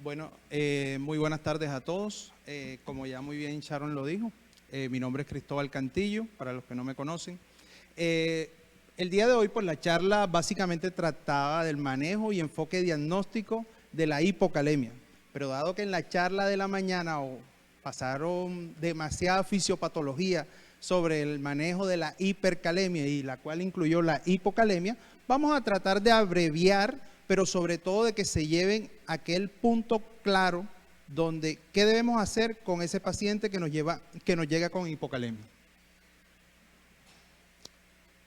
Bueno, muy buenas tardes a todos. Como ya muy bien Sharon lo dijo, mi nombre es Cristóbal Cantillo, para los que no me conocen. El día de hoy, pues la charla básicamente trataba del manejo y enfoque diagnóstico de la hipocalemia. Pero dado que en la charla de la mañana pasaron demasiada fisiopatología sobre el manejo de la hipercalemia y la cual incluyó la hipocalemia, vamos a tratar de abreviar, pero sobre todo de que se lleven a aquel punto claro donde qué debemos hacer con ese paciente que nos llega con hipocalemia.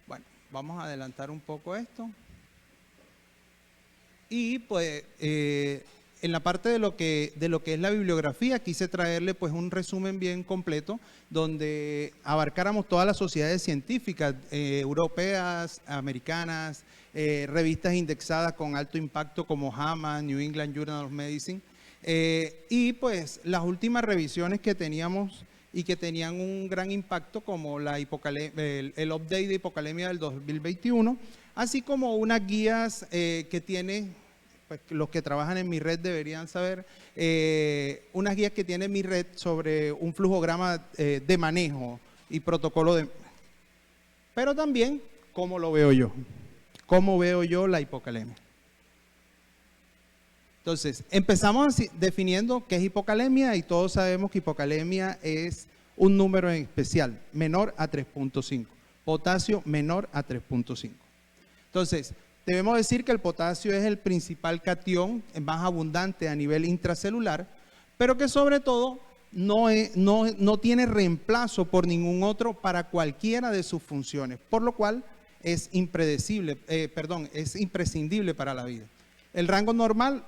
Bueno, vamos a adelantar un poco esto. Y pues en la parte de lo que es la bibliografía, quise traerle pues un resumen bien completo donde abarcáramos todas las sociedades científicas europeas, americanas, revistas indexadas con alto impacto como JAMA, New England Journal of Medicine, y pues las últimas revisiones que teníamos y que tenían un gran impacto como la el update de hipocalemia del 2021, así como unas guías que tiene, pues los que trabajan en mi red deberían saber, unas guías que tiene mi red sobre un flujograma de manejo y protocolo de... Pero también, ¿cómo lo veo yo? ¿Cómo veo yo la hipocalemia? Entonces, empezamos definiendo qué es hipocalemia y todos sabemos que hipocalemia es un número en especial, menor a 3.5, potasio menor a 3.5. Entonces, debemos decir que el potasio es el principal catión más abundante a nivel intracelular, pero que sobre todo no tiene reemplazo por ningún otro para cualquiera de sus funciones, por lo cual es es imprescindible para la vida. El rango normal,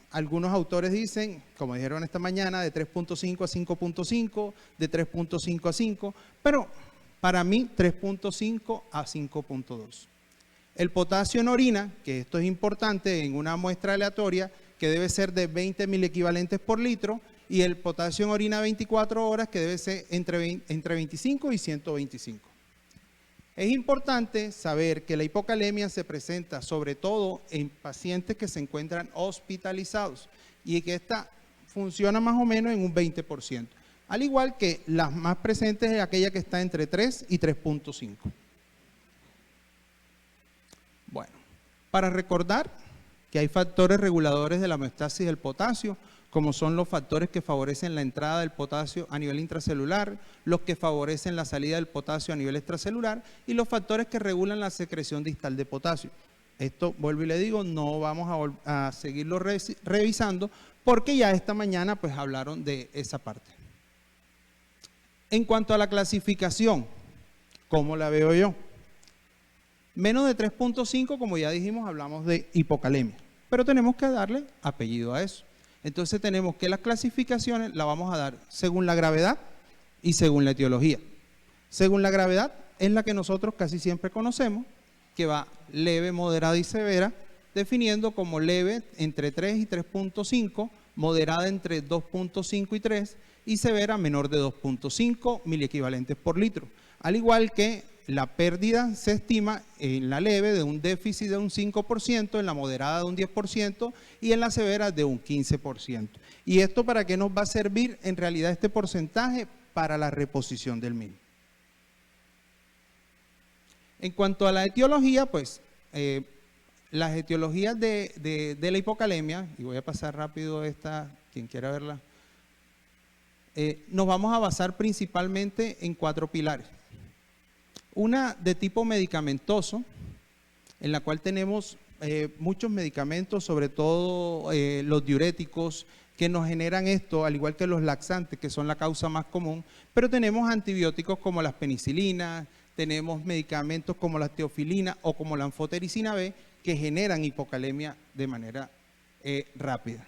algunos autores dicen, como dijeron esta mañana, de 3.5 a 5.5, de 3.5 a 5, pero para mí 3.5 a 5.2. El potasio en orina, que esto es importante en una muestra aleatoria, que debe ser de 20 milequivalentes por litro, y el potasio en orina 24 horas, que debe ser entre 25 y 125. Es importante saber que la hipocalemia se presenta sobre todo en pacientes que se encuentran hospitalizados y que esta funciona más o menos en un 20%, al igual que las más presentes es aquella que está entre 3 y 3.5. Bueno, para recordar que hay factores reguladores de la homeostasis del potasio, como son los factores que favorecen la entrada del potasio a nivel intracelular, los que favorecen la salida del potasio a nivel extracelular y los factores que regulan la secreción distal de potasio. Esto, vuelvo y le digo, no vamos a seguirlo revisando porque ya esta mañana pues hablaron de esa parte. En cuanto a la clasificación, ¿cómo la veo yo? Menos de 3.5, como ya dijimos, hablamos de hipocalemia, pero tenemos que darle apellido a eso. Entonces tenemos que las clasificaciones las vamos a dar según la gravedad y según la etiología. Según la gravedad es la que nosotros casi siempre conocemos, que va leve, moderada y severa, definiendo como leve entre 3 y 3.5, moderada entre 2.5 y 3 y severa menor de 2.5 miliequivalentes por litro. Al igual que la pérdida se estima en la leve de un déficit de un 5%, en la moderada de un 10% y en la severa de un 15%. ¿Y esto para qué nos va a servir en realidad este porcentaje? Para la reposición del mismo. En cuanto a la etiología, pues las etiologías de la hipocalemia, y voy a pasar rápido esta, quien quiera verla, nos vamos a basar principalmente en 4 pilares. Una de tipo medicamentoso, en la cual tenemos muchos medicamentos, sobre todo los diuréticos, que nos generan esto, al igual que los laxantes, que son la causa más común, pero tenemos antibióticos como las penicilinas, tenemos medicamentos como la teofilina o como la anfotericina B, que generan hipocalemia de manera rápida.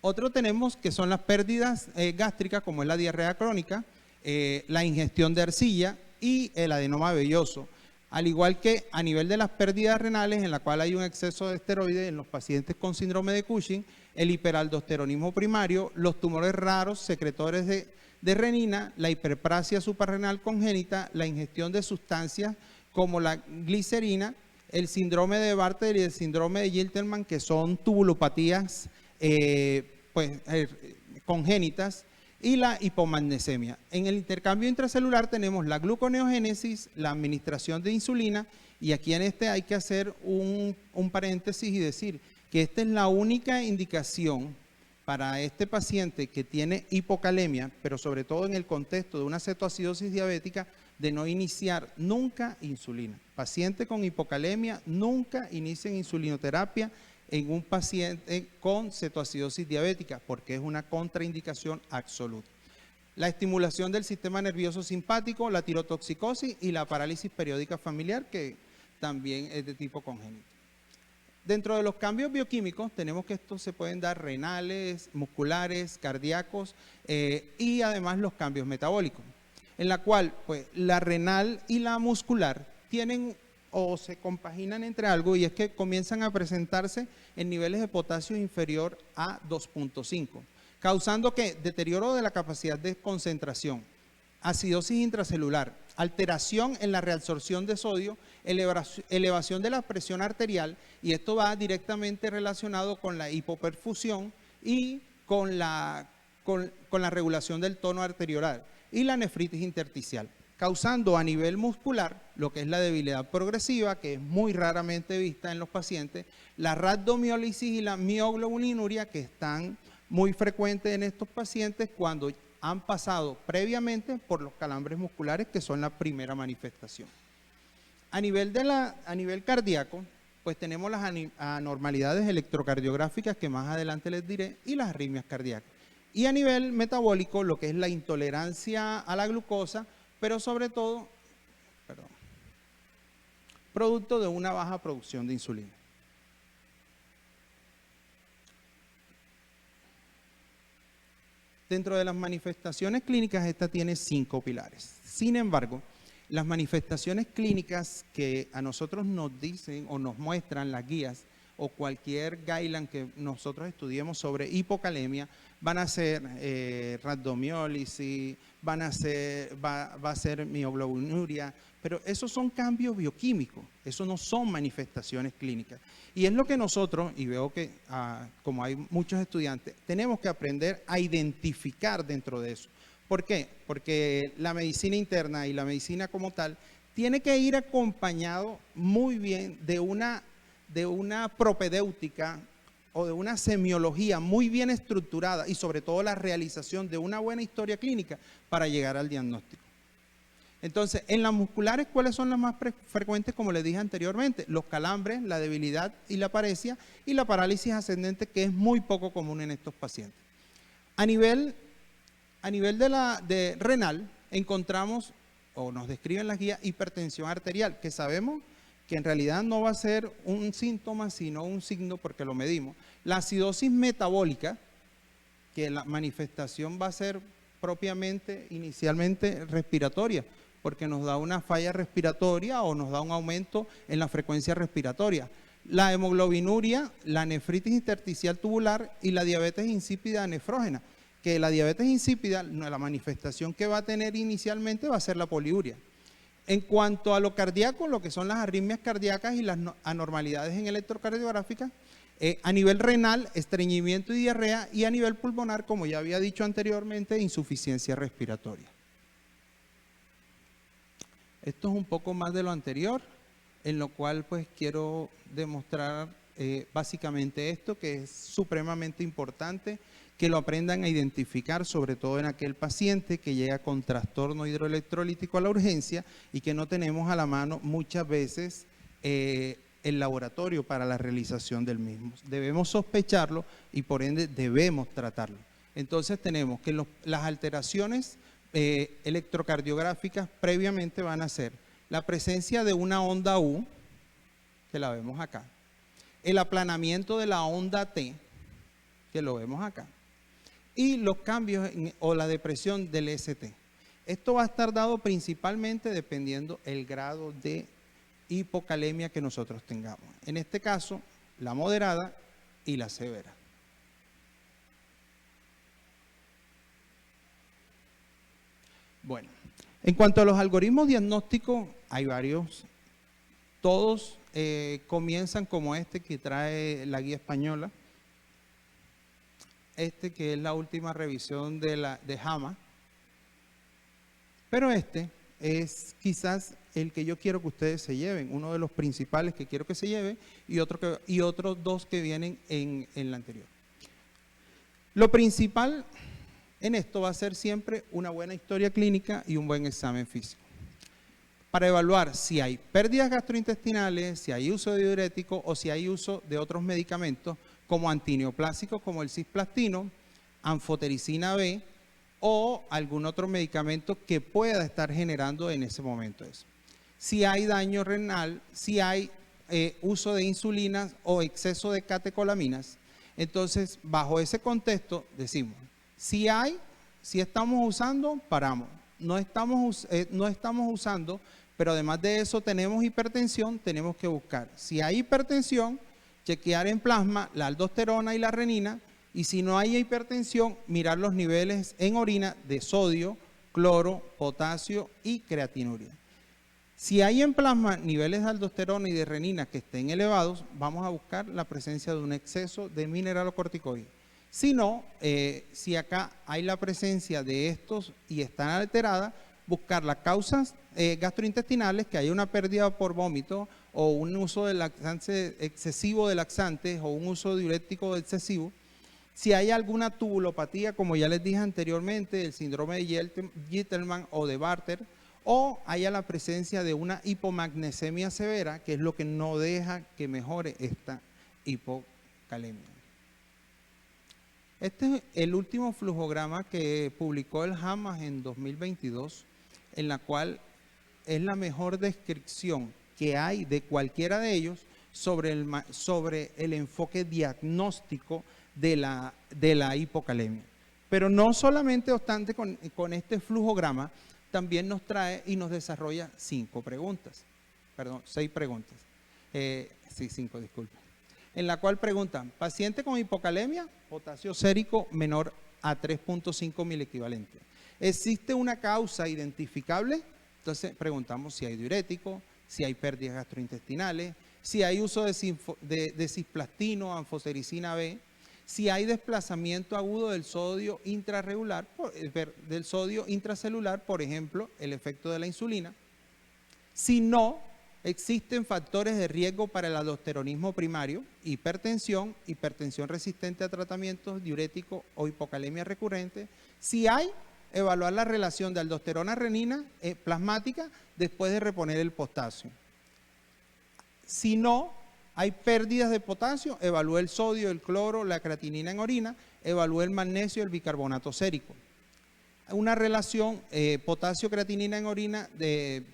Otro tenemos que son las pérdidas gástricas, como es la diarrea crónica, la ingestión de arcilla y el adenoma velloso, al igual que a nivel de las pérdidas renales, en la cual hay un exceso de esteroides en los pacientes con síndrome de Cushing, el hiperaldosteronismo primario, los tumores raros secretores de renina, la hiperplasia suprarrenal congénita, la ingestión de sustancias como la glicerina, el síndrome de Bartter y el síndrome de Gilterman, que son tubulopatías congénitas y la hipomagnesemia. En el intercambio intracelular tenemos la gluconeogénesis, la administración de insulina, y aquí en este hay que hacer un paréntesis y decir que esta es la única indicación para este paciente que tiene hipocalemia, pero sobre todo en el contexto de una cetoacidosis diabética, de no iniciar nunca insulina. Paciente con hipocalemia, nunca inicien insulinoterapia en un paciente con cetoacidosis diabética, porque es una contraindicación absoluta. La estimulación del sistema nervioso simpático, la tirotoxicosis y la parálisis periódica familiar, que también es de tipo congénito. Dentro de los cambios bioquímicos tenemos que estos se pueden dar renales, musculares, cardíacos y además los cambios metabólicos, en la cual pues la renal y la muscular tienen o se compaginan entre algo, y es que comienzan a presentarse en niveles de potasio inferior a 2.5, causando que deterioro de la capacidad de concentración, acidosis intracelular, alteración en la reabsorción de sodio, elevación de la presión arterial, y esto va directamente relacionado con la hipoperfusión y con la regulación del tono arteriolar y la nefritis intersticial, causando a nivel muscular lo que es la debilidad progresiva, que es muy raramente vista en los pacientes, la rhabdomiólisis y la mioglobinuria, que están muy frecuentes en estos pacientes cuando han pasado previamente por los calambres musculares, que son la primera manifestación. A nivel cardíaco, pues tenemos las anormalidades electrocardiográficas, que más adelante les diré, y las arritmias cardíacas. Y a nivel metabólico, lo que es la intolerancia a la glucosa, pero sobre todo, producto de una baja producción de insulina. Dentro de las manifestaciones clínicas, esta tiene 5 pilares. Sin embargo, las manifestaciones clínicas que a nosotros nos dicen o nos muestran las guías o cualquier guideline que nosotros estudiemos sobre hipocalemia, van a ser rhabdomiólisis, va a ser mioglobinuria, pero esos son cambios bioquímicos, eso no son manifestaciones clínicas. Y es lo que nosotros, y veo que como hay muchos estudiantes, tenemos que aprender a identificar dentro de eso. ¿Por qué? Porque la medicina interna y la medicina como tal tiene que ir acompañado muy bien de una propedéutica o de una semiología muy bien estructurada, y sobre todo la realización de una buena historia clínica para llegar al diagnóstico. Entonces, en las musculares, ¿cuáles son las más frecuentes? Como les dije anteriormente, los calambres, la debilidad y la paresia, y la parálisis ascendente, que es muy poco común en estos pacientes. A nivel de renal, encontramos, o nos describen las guías, hipertensión arterial, que sabemos que en realidad no va a ser un síntoma, sino un signo, porque lo medimos. La acidosis metabólica, que la manifestación va a ser propiamente, inicialmente respiratoria, porque nos da una falla respiratoria o nos da un aumento en la frecuencia respiratoria. La hemoglobinuria, la nefritis intersticial tubular y la diabetes insípida nefrógena, que la diabetes insípida, la manifestación que va a tener inicialmente va a ser la poliuria. En cuanto a lo cardíaco, lo que son las arritmias cardíacas y las anormalidades en electrocardiográfica, a nivel renal, estreñimiento y diarrea, y a nivel pulmonar, como ya había dicho anteriormente, insuficiencia respiratoria. Esto es un poco más de lo anterior, en lo cual pues quiero demostrar básicamente esto, que es supremamente importante que lo aprendan a identificar, sobre todo en aquel paciente que llega con trastorno hidroelectrolítico a la urgencia y que no tenemos a la mano muchas veces el laboratorio para la realización del mismo. Debemos sospecharlo y por ende debemos tratarlo. Entonces tenemos que las alteraciones electrocardiográficas previamente van a ser la presencia de una onda U, que la vemos acá, el aplanamiento de la onda T, que lo vemos acá, y los cambios o la depresión del ST. Esto va a estar dado principalmente dependiendo el grado de hipocalemia que nosotros tengamos. En este caso, la moderada y la severa. Bueno, en cuanto a los algoritmos diagnósticos, hay varios. Todos comienzan como este que trae la guía española. que es la última revisión de JAMA, pero este es quizás el que yo quiero que ustedes se lleven, uno de los principales que quiero que se lleve y otros dos que vienen en la anterior. Lo principal en esto va a ser siempre una buena historia clínica y un buen examen físico, para evaluar si hay pérdidas gastrointestinales, si hay uso de diurético o si hay uso de otros medicamentos como antineoplásicos como el cisplastino, anfotericina B o algún otro medicamento que pueda estar generando en ese momento eso. Si hay daño renal, si hay uso de insulinas o exceso de catecolaminas, entonces bajo ese contexto decimos, si estamos usando, paramos. No estamos usando, pero además de eso tenemos hipertensión, tenemos que buscar. Si hay hipertensión, chequear en plasma la aldosterona y la renina, y si no hay hipertensión, mirar los niveles en orina de sodio, cloro, potasio y creatinuria. Si hay en plasma niveles de aldosterona y de renina que estén elevados, vamos a buscar la presencia de un exceso de mineralocorticoides. Si no, si acá hay la presencia de estos y están alteradas, buscar las causas gastrointestinales, que haya una pérdida por vómito o un uso de laxante excesivo de laxantes o un uso diurético excesivo. Si hay alguna tubulopatía, como ya les dije anteriormente, el síndrome de Gitelman o de Bartter, o haya la presencia de una hipomagnesemia severa, que es lo que no deja que mejore esta hipocalemia. Este es el último flujograma que publicó el JAMA en 2022, en la cual es la mejor descripción que hay de cualquiera de ellos sobre el enfoque diagnóstico de la hipocalemia. Pero no solamente obstante con este flujograma, también nos trae y nos desarrolla 6 preguntas. Sí, 5, disculpen. En la cual preguntan, paciente con hipocalemia, potasio sérico menor a 3.5 milequivalente. ¿Existe una causa identificable? Entonces preguntamos si hay diurético, si hay pérdidas gastrointestinales, si hay uso de cisplastino, anfotericina B, si hay desplazamiento agudo del sodio intracelular, por ejemplo, el efecto de la insulina. Si no, existen factores de riesgo para el aldosteronismo primario, hipertensión resistente a tratamientos diuréticos o hipocalemia recurrente. Si hay, evaluar la relación de aldosterona-renina plasmática después de reponer el potasio. Si no hay pérdidas de potasio, evalúe el sodio, el cloro, la creatinina en orina, evalúe el magnesio y el bicarbonato sérico. Una relación potasio-creatinina en orina de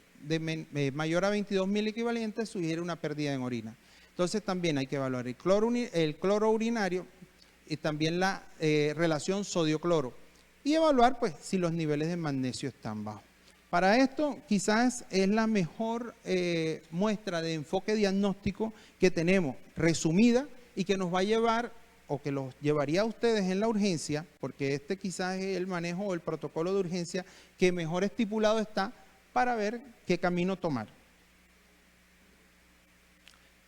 mayor a 22 milequivalentes sugiere una pérdida en orina. Entonces también hay que evaluar el cloro urinario y también la relación sodio-cloro y evaluar pues si los niveles de magnesio están bajos. Para esto quizás es la mejor muestra de enfoque diagnóstico que tenemos, resumida, y que nos va a llevar o que los llevaría a ustedes en la urgencia, porque este quizás es el manejo o el protocolo de urgencia que mejor estipulado está para ver qué camino tomar.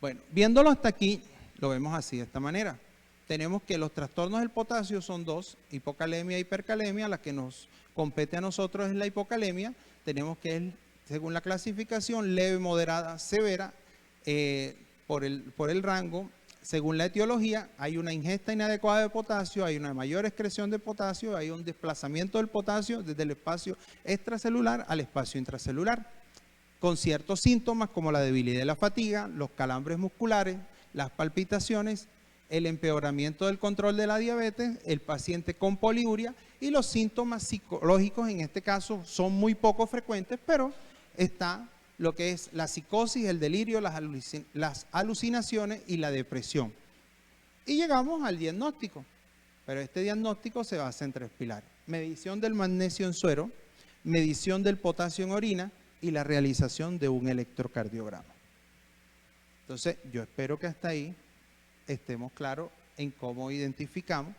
Bueno, viéndolo hasta aquí, lo vemos así, de esta manera. Tenemos que los trastornos del potasio son 2, hipocalemia e hipercalemia. La que nos compete a nosotros es la hipocalemia. Tenemos que, según la clasificación, leve, moderada, severa, por el rango. Según la etiología, hay una ingesta inadecuada de potasio, hay una mayor excreción de potasio, hay un desplazamiento del potasio desde el espacio extracelular al espacio intracelular, con ciertos síntomas como la debilidad y la fatiga, los calambres musculares, las palpitaciones, el empeoramiento del control de la diabetes, el paciente con poliuria y los síntomas psicológicos en este caso son muy poco frecuentes, pero está lo que es la psicosis, el delirio, las alucinaciones y la depresión. Y llegamos al diagnóstico, pero este diagnóstico se basa en 3 pilares: medición del magnesio en suero, medición del potasio en orina y la realización de un electrocardiograma. Entonces, yo espero que hasta ahí estemos claros en cómo identificamos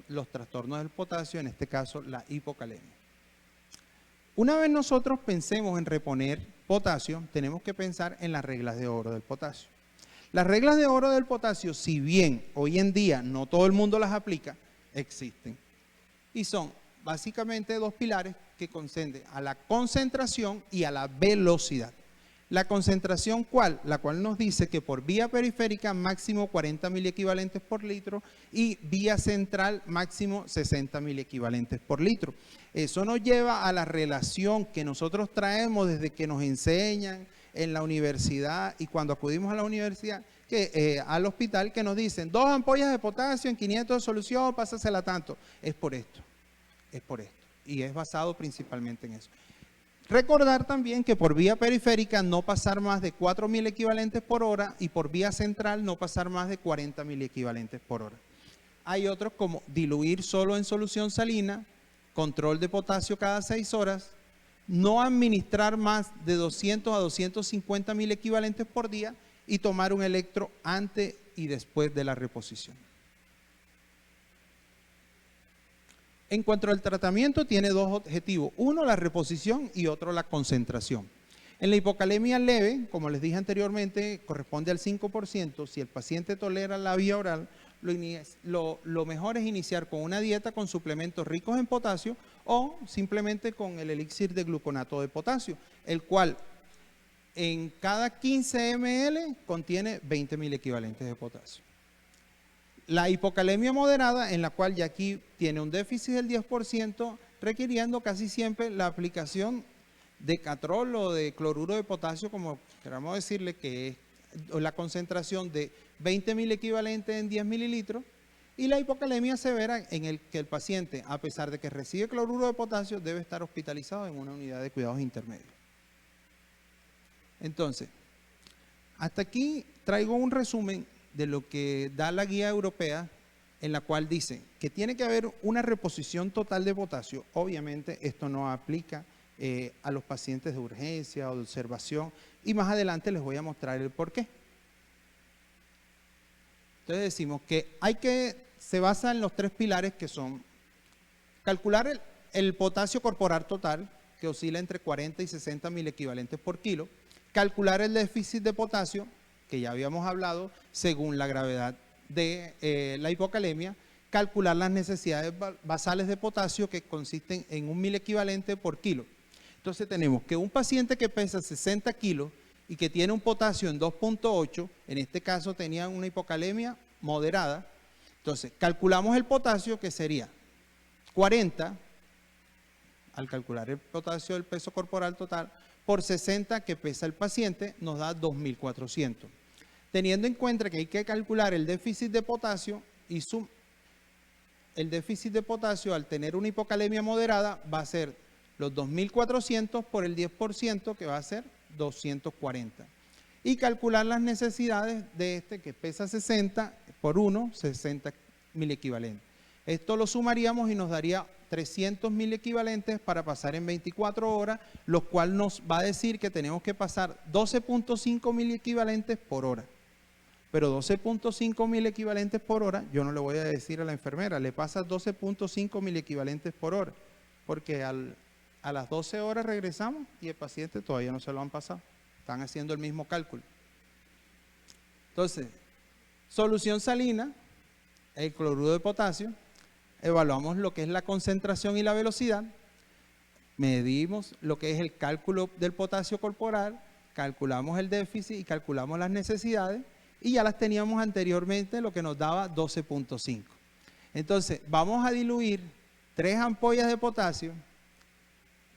los trastornos del potasio, en este caso la hipocalemia. Una vez nosotros pensemos en reponer potasio, tenemos que pensar en las reglas de oro del potasio. Las reglas de oro del potasio, si bien hoy en día no todo el mundo las aplica, existen. Y son básicamente dos pilares que conceden a la concentración y a la velocidad. La concentración, ¿cuál? La cual nos dice que por vía periférica máximo 40 miliequivalentes por litro y vía central máximo 60 miliequivalentes por litro. Eso nos lleva a la relación que nosotros traemos desde que nos enseñan en la universidad y cuando acudimos a la universidad, al hospital, que nos dicen 2 ampollas de potasio en 500 de solución, pásasela tanto. Es por esto. Y es basado principalmente en eso. Recordar también que por vía periférica no pasar más de 4 miliequivalentes por hora y por vía central no pasar más de 40 miliequivalentes por hora. Hay otros como diluir solo en solución salina, control de potasio cada 6 horas, no administrar más de 200 a 250 miliequivalentes por día y tomar un electro antes y después de la reposición. En cuanto al tratamiento, tiene dos objetivos. Uno, la reposición y otro, la concentración. En la hipocalemia leve, como les dije anteriormente, corresponde al 5%. Si el paciente tolera la vía oral, lo mejor es iniciar con una dieta con suplementos ricos en potasio o simplemente con el elixir de gluconato de potasio, el cual en cada 15 ml contiene 20 miliequivalentes de potasio. La hipocalemia moderada, en la cual ya aquí tiene un déficit del 10%, requiriendo casi siempre la aplicación de catrol o de cloruro de potasio, como queramos decirle, que es la concentración de 20 miliequivalentes en 10 mililitros, y la hipocalemia severa, en el que el paciente, a pesar de que recibe cloruro de potasio, debe estar hospitalizado en una unidad de cuidados intermedios. Entonces, hasta aquí traigo un resumen de lo que da la guía europea, en la cual dice que tiene que haber una reposición total de potasio. Obviamente esto no aplica a los pacientes de urgencia o de observación, y más adelante les voy a mostrar el por qué. Entonces decimos que se basa en los 3 pilares, que son calcular el potasio corporal total, que oscila entre 40 y 60 miliequivalentes por kilo, calcular el déficit de potasio, que ya habíamos hablado, según la gravedad de la hipocalemia, calcular las necesidades basales de potasio, que consisten en 1 miliequivalente por kilo. Entonces tenemos que un paciente que pesa 60 kilos y que tiene un potasio en 2.8, en este caso tenía una hipocalemia moderada, entonces calculamos el potasio, que sería 40, al calcular el potasio del peso corporal total, por 60 que pesa el paciente, nos da 2.400. Teniendo en cuenta que hay que calcular el déficit de potasio, el déficit de potasio al tener una hipocalemia moderada va a ser los 2.400 por el 10%, que va a ser 240. Y calcular las necesidades de este, que pesa 60 por 1, 60 miliequivalentes. Esto lo sumaríamos y nos daría 300 miliequivalentes para pasar en 24 horas, lo cual nos va a decir que tenemos que pasar 12.5 miliequivalentes por hora. Pero 12.5 miliequivalentes por hora, yo no le voy a decir a la enfermera, le pasas 12.5 miliequivalentes por hora, porque a las 12 horas regresamos y el paciente todavía no se lo han pasado. Están haciendo el mismo cálculo. Entonces, solución salina, el cloruro de potasio, evaluamos lo que es la concentración y la velocidad, medimos lo que es el cálculo del potasio corporal, calculamos el déficit y calculamos las necesidades, y ya las teníamos anteriormente, lo que nos daba 12.5. Entonces, vamos a diluir 3 ampollas de potasio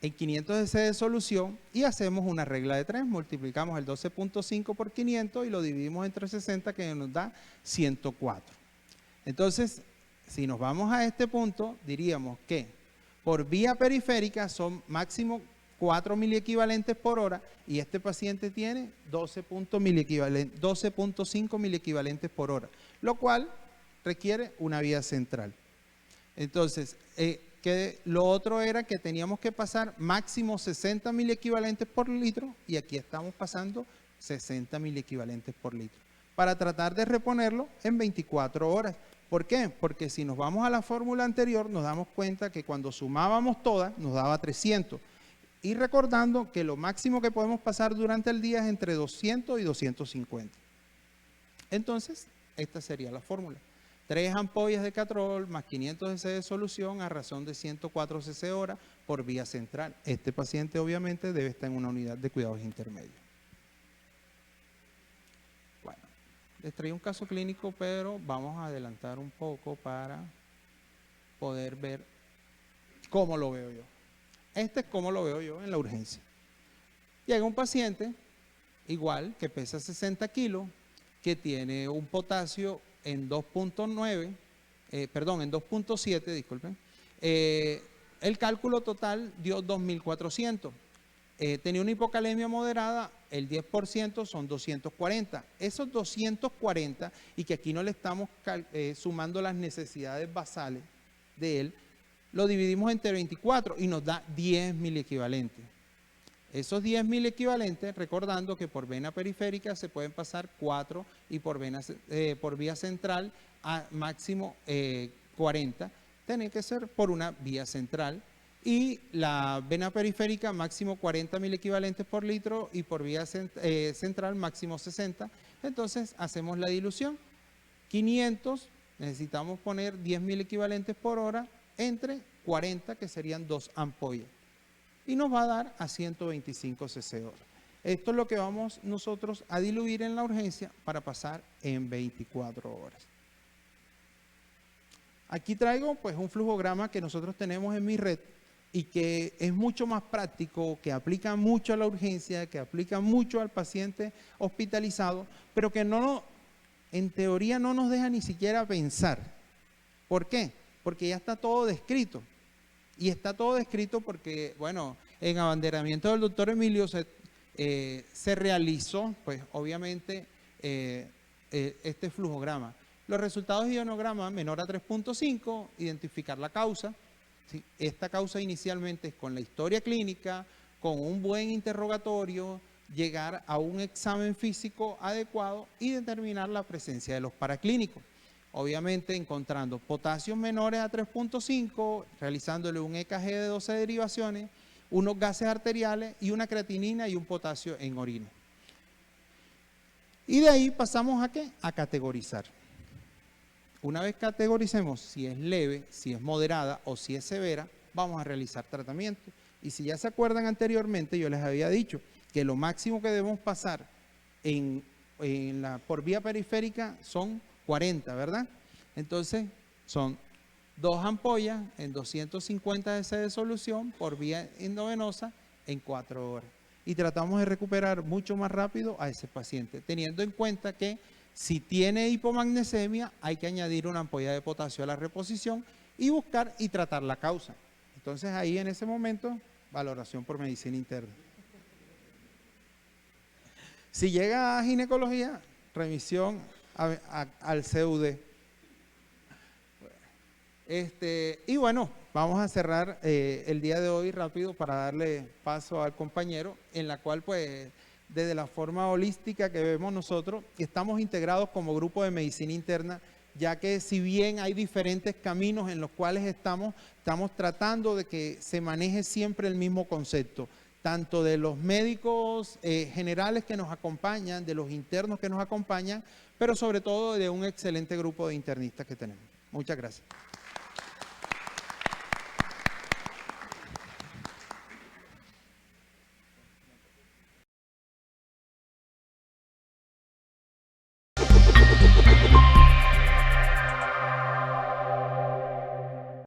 en 500 cc de solución y hacemos una regla de 3, multiplicamos el 12.5 por 500 y lo dividimos entre 60, que nos da 104. Entonces, si nos vamos a este punto, diríamos que por vía periférica son máximo 4 miliequivalentes por hora y este paciente tiene 12.5 miliequivalentes por hora, lo cual requiere una vía central. Entonces, lo otro era que teníamos que pasar máximo 60 miliequivalentes por litro y aquí estamos pasando 60 miliequivalentes por litro para tratar de reponerlo en 24 horas. ¿Por qué? Porque si nos vamos a la fórmula anterior nos damos cuenta que cuando sumábamos todas nos daba 300. Y recordando que lo máximo que podemos pasar durante el día es entre 200 y 250. Entonces, esta sería la fórmula. 3 ampollas de Catrol más 500 cc de solución a razón de 104 cc hora por vía central. Este paciente obviamente debe estar en una unidad de cuidados intermedios. Bueno, les traí un caso clínico, pero vamos a adelantar un poco para poder ver cómo lo veo yo. Este es cómo lo veo yo en la urgencia. Llega un paciente, igual, que pesa 60 kilos, que tiene un potasio en 2.9, en 2.7, disculpen. El cálculo total dio 2.400. Tenía una hipocalemia moderada, el 10% son 240. Esos 240, y que aquí no le estamos sumando las necesidades basales de él, lo dividimos entre 24 y nos da 10.000 equivalentes. Esos 10.000 equivalentes, recordando que por vena periférica se pueden pasar 4 y por vía central a máximo 40, tiene que ser por una vía central. Y la vena periférica máximo 40.000 equivalentes por litro y por vía central máximo 60. Entonces hacemos la dilución. 500, necesitamos poner 10.000 equivalentes por hora entre 40, que serían 2 ampollas. Y nos va a dar a 125 cc hora. Esto es lo que vamos nosotros a diluir en la urgencia para pasar en 24 horas. Aquí traigo pues un flujograma que nosotros tenemos en mi red y que es mucho más práctico, que aplica mucho a la urgencia, que aplica mucho al paciente hospitalizado, pero que no, en teoría no nos deja ni siquiera pensar. ¿Por qué? Porque ya está todo descrito. Y está todo descrito porque, bueno, en abanderamiento del doctor Emilio se realizó, pues obviamente, este flujograma. Los resultados de ionograma menor a 3.5, identificar la causa. ¿Sí? Esta causa inicialmente es con la historia clínica, con un buen interrogatorio, llegar a un examen físico adecuado y determinar la presencia de los paraclínicos. Obviamente encontrando potasios menores a 3.5, realizándole un EKG de 12 derivaciones, unos gases arteriales y una creatinina y un potasio en orina. Y de ahí pasamos a ¿qué? A categorizar. Una vez categoricemos si es leve, si es moderada o si es severa, vamos a realizar tratamiento. Y si ya se acuerdan anteriormente, yo les había dicho que lo máximo que debemos pasar por vía periférica son 40, ¿verdad? Entonces, son 2 ampollas en 250 cc de solución por vía endovenosa en 4 horas. Y tratamos de recuperar mucho más rápido a ese paciente, teniendo en cuenta que si tiene hipomagnesemia, hay que añadir una ampolla de potasio a la reposición y buscar y tratar la causa. Entonces, ahí en ese momento, valoración por medicina interna. Si llega a ginecología, remisión al CUD. Y bueno, vamos a cerrar el día de hoy rápido para darle paso al compañero, en la cual pues desde la forma holística que vemos nosotros, estamos integrados como grupo de medicina interna, ya que si bien hay diferentes caminos en los cuales estamos tratando de que se maneje siempre el mismo concepto, tanto de los médicos generales que nos acompañan, de los internos que nos acompañan, pero sobre todo de un excelente grupo de internistas que tenemos. Muchas gracias.